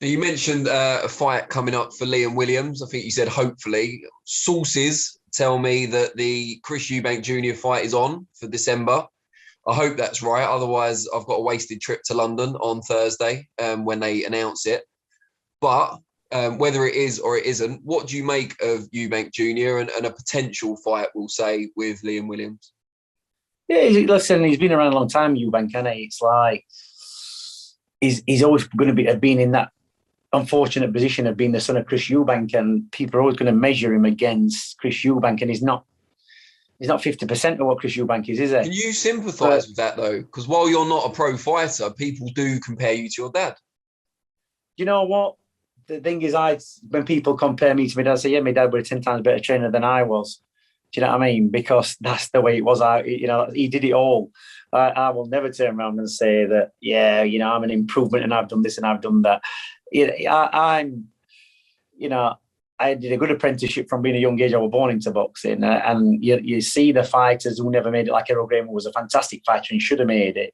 You mentioned a fight coming up for Liam Williams. I think you said hopefully. Sources tell me that the Chris Eubank Jr. fight is on for December. I hope that's right. Otherwise, I've got a wasted trip to London on Thursday when they announce it. But whether it is or it isn't, what do you make of Eubank Jr. and a potential fight, we'll say, with Liam Williams? Yeah, listen, he's been around a long time, Eubank, hasn't he? It's like he's always going to be been in that unfortunate position of being the son of Chris Eubank, and people are always going to measure him against Chris Eubank, and he's not 50% of what Chris Eubank is he? Can you sympathise with that, though? Because while you're not a pro fighter, people do compare you to your dad. You know what? The thing is, when people compare me to my dad, I say, yeah, my dad was a 10 times better trainer than I was. Do you know what I mean? Because that's the way it was. He did it all. I will never turn around and say that, yeah, I'm an improvement and I've done this and I've done that. I did a good apprenticeship from being a young age. I was born into boxing, and you see the fighters who never made it. Like Errol Graham was a fantastic fighter and should have made it.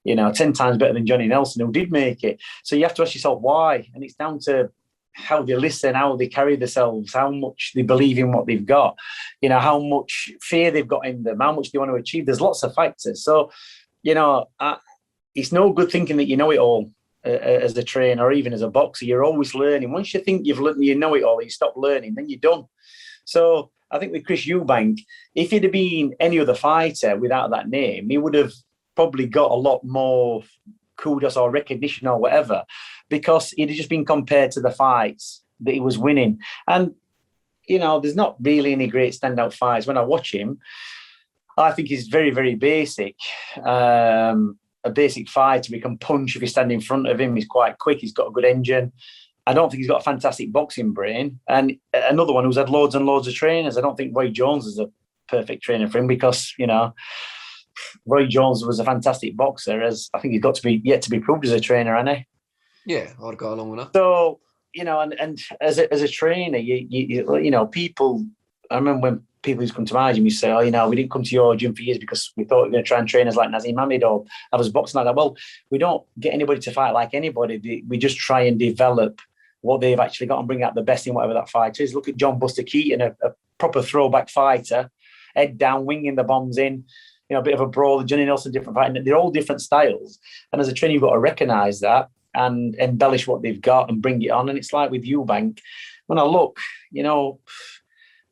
10 times better than Johnny Nelson, who did make it. So you have to ask yourself why, and it's down to how they listen, how they carry themselves, how much they believe in what they've got, how much fear they've got in them, how much they want to achieve. There's lots of factors. So, it's no good thinking that you know it all. As a trainer or even as a boxer, you're always learning. Once you think you've learned, you know it all, you stop learning, then you're done. So I think with Chris Eubank, if he'd have been any other fighter without that name, he would have probably got a lot more kudos or recognition or whatever, because he'd have just been compared to the fights that he was winning. And, there's not really any great standout fights. When I watch him, I think he's very, very basic. A basic fighter. He can punch if you stand in front of him. He's quite quick. He's got a good engine. I don't think he's got a fantastic boxing brain. And another one who's had loads and loads of trainers. I don't think Roy Jones is a perfect trainer for him because, Roy Jones was a fantastic boxer. As I think he's got to be yet to be proved as a trainer, hasn't he? Yeah, I'd go along with that. So, and as a trainer, people. I remember when people used to come to my gym, you say, we didn't come to your gym for years because we thought we were going to try and train us like Nazim Hamid or have us boxing like that. Well, we don't get anybody to fight like anybody. We just try and develop what they've actually got and bring out the best in whatever that fighter is. Look at John Buster Keaton, a proper throwback fighter, head down, winging the bombs in, a bit of a brawler. Johnny Nelson, different fighting. They're all different styles. And as a trainer, you've got to recognise that and embellish what they've got and bring it on. And it's like with Eubank, when I look,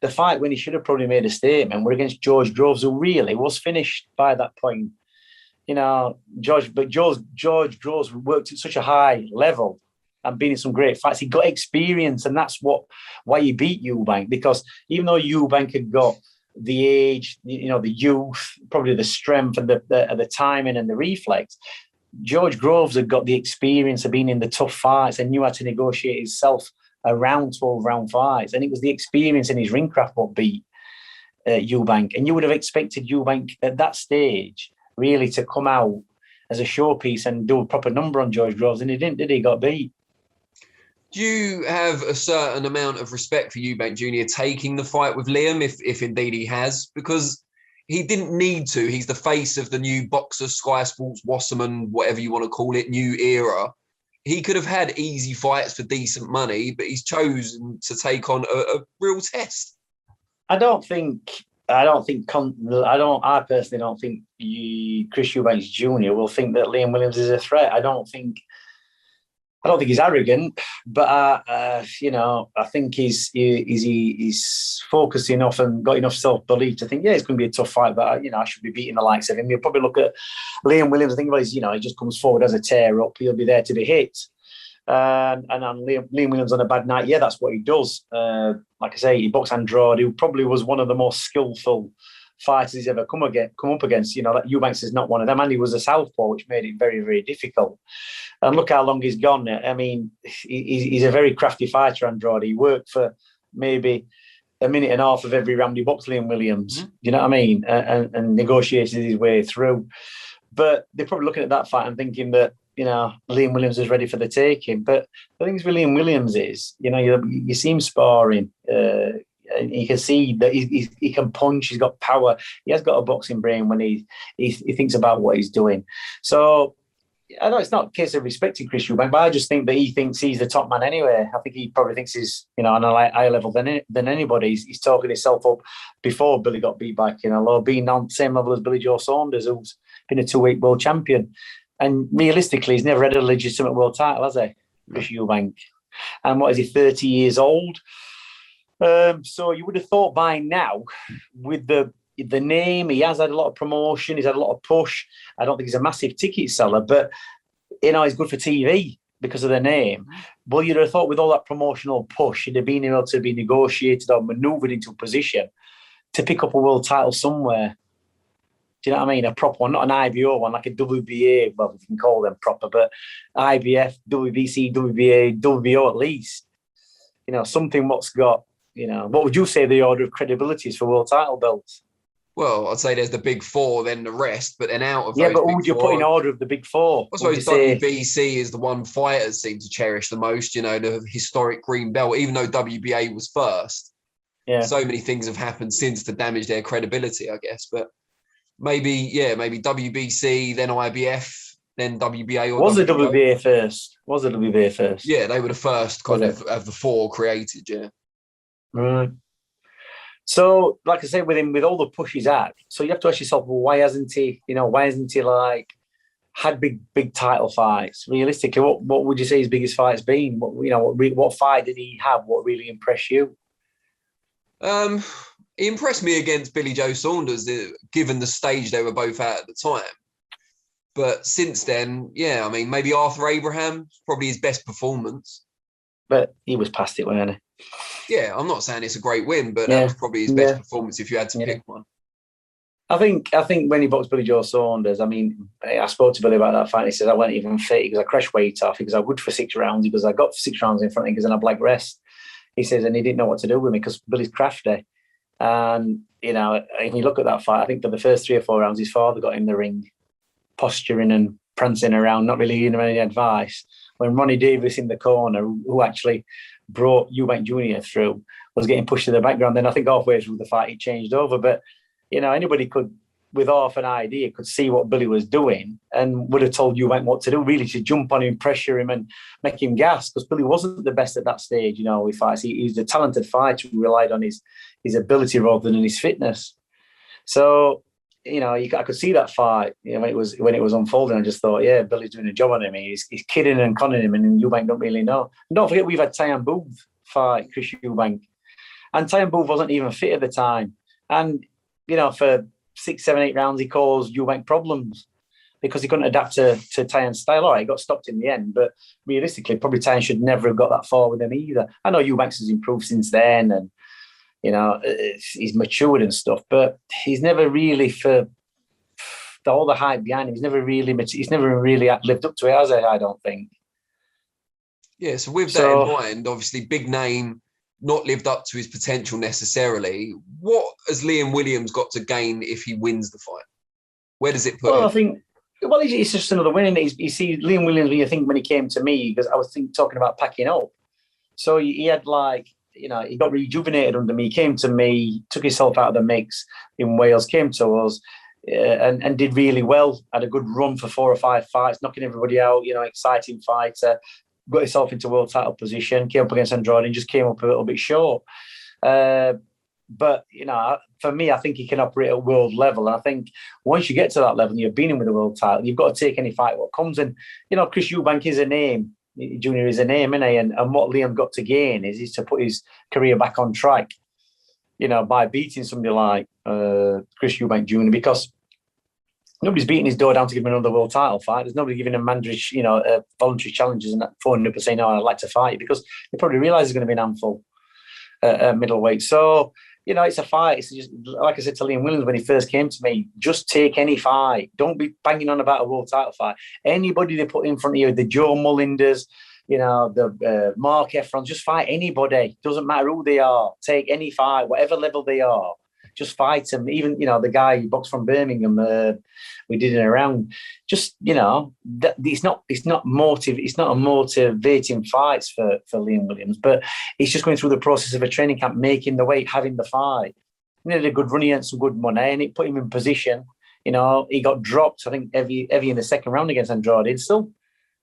the fight when he should have probably made a statement were against George Groves, who really was finished by that point. George Groves worked at such a high level and been in some great fights. He got experience, and that's why he beat Eubank, because even though Eubank had got the age, the youth, probably the strength and the timing and the reflex, George Groves had got the experience of being in the tough fights and knew how to negotiate himself around 12-round fights, and it was the experience in his ring craft what beat Eubank. And you would have expected Eubank at that stage really to come out as a showpiece and do a proper number on George Groves, and he didn't, did he? He got beat. Do you have a certain amount of respect for Eubank Jr. taking the fight with Liam, if indeed he has? Because he didn't need to. He's the face of the new Boxer, Sky Sports, Wasserman, whatever you want to call it, new era. He could have had easy fights for decent money, but he's chosen to take on a real test. I personally don't think Chris Eubank Jr. will think that Liam Williams is a threat. I don't think he's arrogant, but I think he's focused enough and got enough self-belief to think, it's going to be a tough fight, but I should be beating the likes of him. You'll probably look at Liam Williams and think, well, he just comes forward as a tear up. He'll be there to be hit. And on Liam Williams on a bad night, that's what he does. Like I say, he boxed Andrade, who probably was one of the most skillful fighters he's ever come up against. That Eubanks is not one of them, and he was a southpaw, which made it very, very difficult. And look how long he's gone. I mean, he's a very crafty fighter, Andrade. He worked for maybe a minute and a half of every round he boxed Liam Williams. Mm-hmm. You know what I mean? And negotiated his way through. But they're probably looking at that fight and thinking that, Liam Williams is ready for the taking. But the thing with Liam Williams is, you see him sparring. You can see that he can punch. He's got power. He has got a boxing brain when he thinks about what he's doing. So, I know it's not a case of respecting Chris Eubank, but I just think that he thinks he's the top man anyway. I think he probably thinks he's, on a higher level than anybody. He's talking himself up before Billy got beat back, being on the same level as Billy Joe Saunders, who's been a 2-weight world champion. And realistically, he's never had a legitimate world title, has he, Chris Eubank? And what is he, 30 years old? So you would have thought by now, with the name, he has had a lot of promotion, he's had a lot of push. I don't think he's a massive ticket seller, but he's good for TV because of the name. But you'd have thought with all that promotional push, he'd have been able to be negotiated or manoeuvred into a position to pick up a world title somewhere. Do you know what I mean? A proper one, not an IBO one, like a WBA, well, we can call them proper, but IBF, WBC, WBA, WBO at least. Something what's got, what would you say the order of credibility is for world title belts? Well, I'd say there's the big four, then the rest, but then out of those but who would you put in order of the big four? I suppose WBC is the one fighters seem to cherish the most, the historic green belt, even though WBA was first. Yeah. So many things have happened since to damage their credibility, I guess. But maybe WBC, then IBF, then WBA. Or Was the WBA first? Was the WBA first? Yeah, they were the first kind of the four created, yeah. Right. So, like I say, with all the push he's had, so you have to ask yourself, well, why hasn't he like had big title fights? Realistically, what would you say his biggest fight's been? What fight did he have? What really impressed you? He impressed me against Billy Joe Saunders, given the stage they were both at the time. But since then, maybe Arthur Abraham, probably his best performance. But he was past it, wasn't he? Yeah, I'm not saying it's a great win, but that was probably his best performance if you had to pick one. I think when he boxed Billy Joe Saunders, I spoke to Billy about that fight. He says I wasn't even fit because I crashed weight off. Because I was good for 6 rounds. Because I got 6 rounds in front of him because then I black rest. He says, and he didn't know what to do with me because Billy's crafty. And if you look at that fight, I think for the first 3 or 4 rounds, his father got in the ring, posturing and prancing around, not really giving him any advice. When Ronnie Davis in the corner, who actually brought Eubank Jr. through, was getting pushed to the background. Then I think halfway through the fight, he changed over. But, anybody could, with half an idea, could see what Billy was doing and would have told Eubank what to do, really, to jump on him, pressure him and make him gas, because Billy wasn't the best at that stage, with fights. He's a talented fighter who relied on his ability rather than his fitness. So, I could see that fight, when it was unfolding. I just thought, Billy's doing a job on him. He's kidding and conning him, and Eubank don't really know. And don't forget, we've had Tyan Booth fight Chris Eubank, and Tyan Booth wasn't even fit at the time. And for 6, 7, 8 rounds, he caused Eubank problems because he couldn't adapt to Tyan's style. All right, he got stopped in the end, but realistically, probably Tyan should never have got that far with him either. I know Eubanks has improved since then, and he's matured and stuff, but he's never really, for all the hype behind him, he's never really lived up to it, has he? I don't think. Yeah, so with that in mind, obviously big name, not lived up to his potential necessarily. What has Liam Williams got to gain if he wins the fight? Where does it put him? I think, it's just another win. You see, Liam Williams, when he came to me, because I was talking about packing up. So he had he got rejuvenated under me. He came to me, took himself out of the mix in Wales, came to us, and did really well. Had a good run for 4 or 5 fights, knocking everybody out. Exciting fighter. Got himself into world title position. Came up against Andrade and just came up a little bit short. But for me, I think he can operate at world level. And I think once you get to that level and you've been in with a world title, you've got to take any fight what comes. And Chris Eubank is a name. Junior is a name, isn't he? And what Liam got to gain is to put his career back on track, by beating somebody like Chris Eubank Jr. Because nobody's beating his door down to give him another world title fight. There's nobody giving him mandatory, voluntary challenges and that 400% saying, I'd like to fight you, because they probably realise there's going to be an handful at middleweight. So, it's a fight. It's just, like I said to Liam Williams when he first came to me, just take any fight. Don't be banging on about a world title fight. Anybody they put in front of you, the Joe Mullinders, the Mark Efrons, just fight anybody. Doesn't matter who they are. Take any fight, whatever level they are. Just fight them. Even, the guy who boxed from Birmingham, we did it around. Just, it's not a motivating fights for Liam Williams, but it's just going through the process of a training camp, making the weight, having the fight. He had a good run, he had some good money, and it put him in position. You know, he got dropped, I think, heavy in the second round against Andrade. He still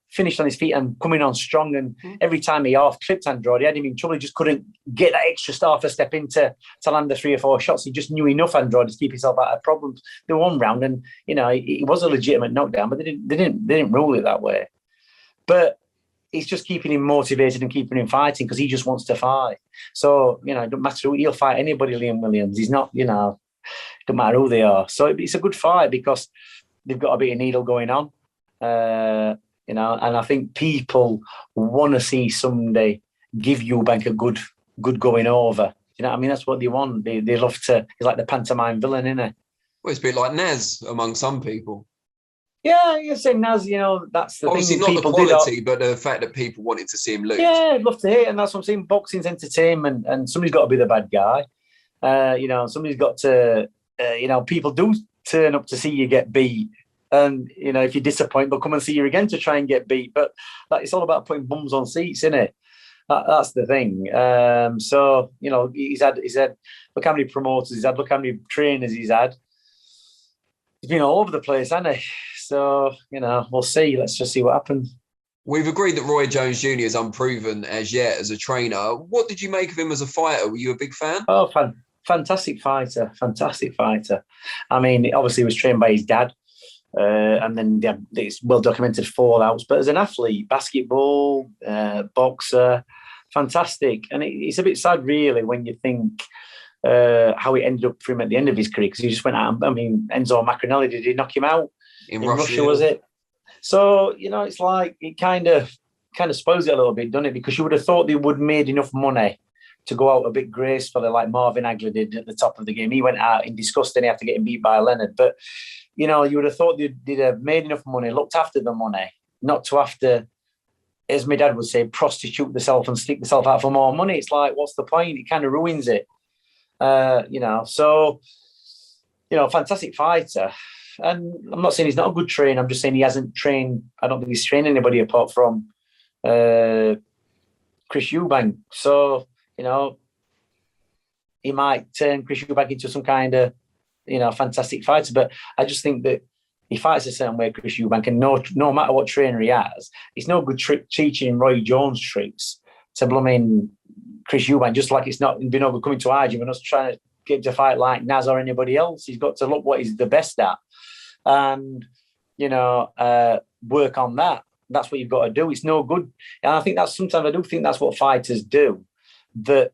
finished on his feet and coming on strong. And every time he half-clipped Andrade, he had him in trouble. He just couldn't get that extra half a step into to land the 3 or 4 shots. He just knew enough Andrade to keep himself out of problems. The one round, and you know, it was a legitimate knockdown, but they didn't rule it that way. But it's just keeping him motivated and keeping him fighting because he just wants to fight. So, you know, it don't matter who, he'll fight anybody, Liam Williams. He's not, you know, don't matter who they are. So it's a good fight because they've got a bit of needle going on. You know, and I think people want to see somebody give Eubank a good going over. You know what I mean? That's what they want. They love to. He's like the pantomime villain, isn't he? Well, it's a bit like Naz among some people. Yeah, you're saying Naz, you know, that's the obviously thing. Obviously not the People quality, but the fact that people wanted to see him lose. Yeah, I'd love to hear it. And that's what I'm saying. Boxing's entertainment and somebody's got to be the bad guy. You know, somebody's got to, you know, people do turn up to see you get beat. And, you know, if you're disappointed, they'll come and see you again to try and get beat. But it's all about putting bums on seats, isn't it? That's the thing. So, you know, he's had, look how many promoters he's had, look how many trainers he's had. He's been all over the place, hasn't he? So, you know, we'll see. Let's just see what happens. We've agreed that Roy Jones Jr. is unproven as yet as a trainer. What did you make of him as a fighter? Were you a big fan? Oh, fantastic fighter. Fantastic fighter. I mean, obviously he was trained by his dad. And then it's well-documented fallouts. But as an athlete, basketball, boxer, fantastic. And it's a bit sad, really, when you think how it ended up for him at the end of his career, because he just went out. I mean, Enzo Macronelli, did he knock him out? In Russia, was it? So, you know, it's like it kind of spoils it a little bit, doesn't it? Because you would have thought they would have made enough money to go out a bit gracefully, like Marvin Hagler did at the top of the game. He went out in disgust and he had to get him beat by Leonard. But, you know, you would have thought they'd have made enough money, looked after the money, not to have to, as my dad would say, prostitute themselves and stick themselves out for more money. It's like, what's the point? It kind of ruins it. You know, so, you know, fantastic fighter. And I'm not saying he's not a good trainer. I'm just saying he hasn't trained. I don't think he's trained anybody apart from Chris Eubank. So, you know, he might turn Chris Eubank into some kind of, you know, fantastic fighter. But I just think that he fights a certain way, Chris Eubank, and no matter what trainer he has, it's no good teaching him Roy Jones tricks to blooming Chris Eubank, just like it's not been no good coming to our gym and us trying to get to fight like Naz or anybody else. He's got to look what he's the best at and, you know, work on that. That's what you've got to do. It's no good. And I think sometimes I do think that's what fighters do, that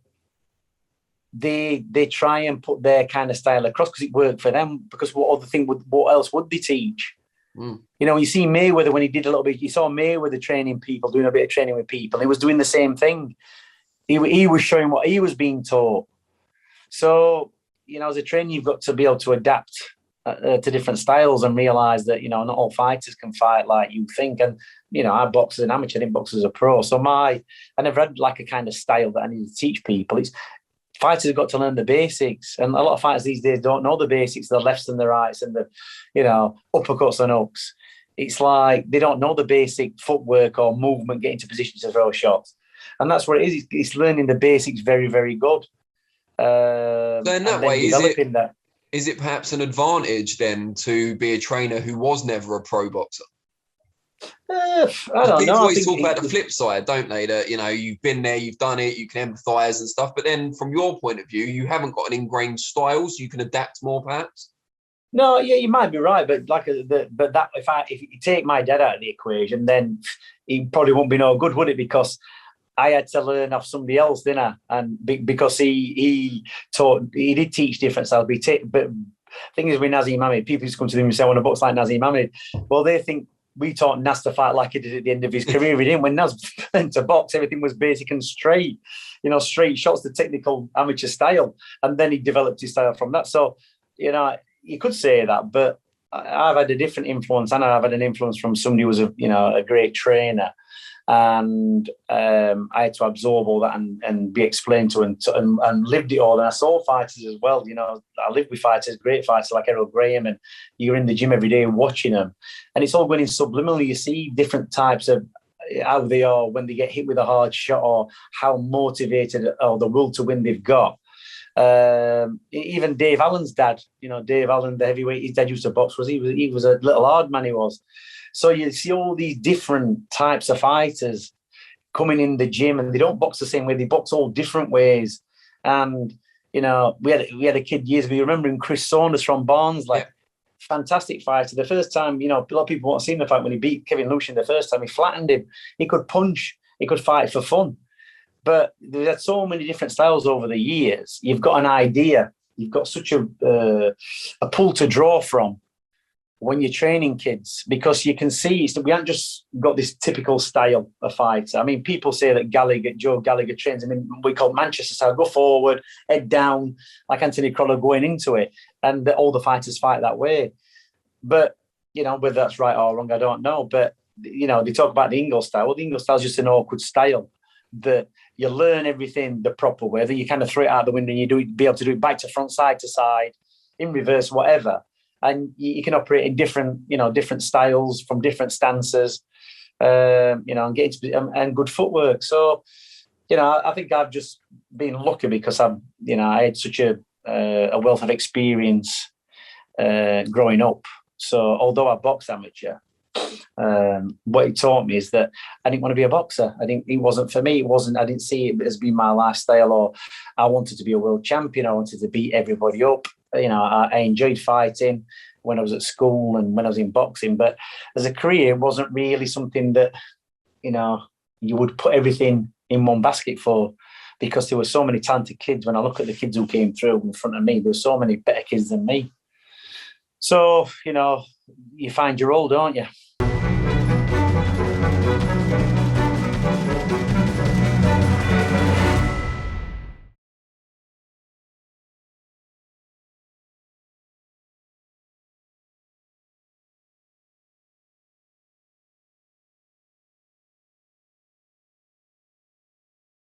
they try and put their kind of style across because it worked for them, because what else would they teach? You know, you see Mayweather when he did a little bit, you saw Mayweather training people, doing a bit of training with people. He was doing the same thing. He was showing what he was being taught. So, you know, as a trainer, you've got to be able to adapt to different styles and realise that, you know, not all fighters can fight like you think. And, you know, I box as an amateur, I didn't box as a pro. So I never had like a kind of style that I need to teach people. Fighters have got to learn the basics. And a lot of fighters these days don't know the basics, the lefts and the rights and the, you know, uppercuts and hooks. It's like they don't know the basic footwork or movement, getting into position to throw shots. And that's what it is. It's learning the basics very, very good. So in that way, is it perhaps an advantage then to be a trainer who was never a pro boxer? I don't know. People always talk about the flip side, don't they? That, you know, you've been there, you've done it, you can empathise and stuff. But then from your point of view, you haven't got an ingrained style, so you can adapt more perhaps? No, yeah, you might be right. But if you take my dad out of the equation, then he probably won't be no good, would it? Because I had to learn off somebody else, didn't I? And because he did teach different styles. But the thing is with Nazim Hamid, people just come to him and say, I want to box like Nazim Hamid. Well, they think we taught Naz to fight like he did at the end of his career. He didn't. When Naz went to box, everything was basic and straight. You know, straight shots, the technical amateur style. And then he developed his style from that. So, you know, you could say that, but I've had a different influence, and I've had an influence from somebody who was a great trainer. And I had to absorb all that and be explained to and lived it all. And I saw fighters as well. You know, I lived with fighters, great fighters like Errol Graham, and you're in the gym every day watching them. And it's all going in subliminally. You see different types of how they are when they get hit with a hard shot, or how motivated or the will to win they've got. Even Dave Allen's dad, Dave Allen, the heavyweight, his dad used to box. He was a little hard man, he was. So you see all these different types of fighters coming in the gym, and they don't box the same way. They box all different ways. And we had a kid years ago. You remember him, Chris Saunders from Barnes, fantastic fighter. The first time, a lot of people won't have seen the fight when he beat Kevin Lucian the first time. He flattened him. He could punch. He could fight for fun. But they've had so many different styles over the years. You've got an idea. You've got such a pool to draw from when you're training kids, because you can see we haven't just got this typical style of fighter. I mean, people say that Joe Gallagher trains. I mean, we call Manchester style, go forward, head down, like Anthony Crolla going into it, and all the fighters fight that way. But whether that's right or wrong, I don't know. But they talk about the Ingle style. Well, the Ingle style is just an awkward style that you learn everything the proper way. Then you kind of throw it out the window and be able to do it back to front, side to side, in reverse, whatever. And you can operate in different styles from different stances, and get and good footwork. So, I think I've just been lucky because I had such a wealth of experience growing up. So, although I boxed amateur, what it taught me is that I didn't want to be a boxer. I think it wasn't for me. I didn't see it as being my lifestyle, or I wanted to be a world champion. I wanted to beat everybody up. I enjoyed fighting when I was at school and when I was in boxing, but as a career, it wasn't really something that, you would put everything in one basket for, because there were so many talented kids. When I look at the kids who came through in front of me, there were so many better kids than me. So, you find your role, don't you?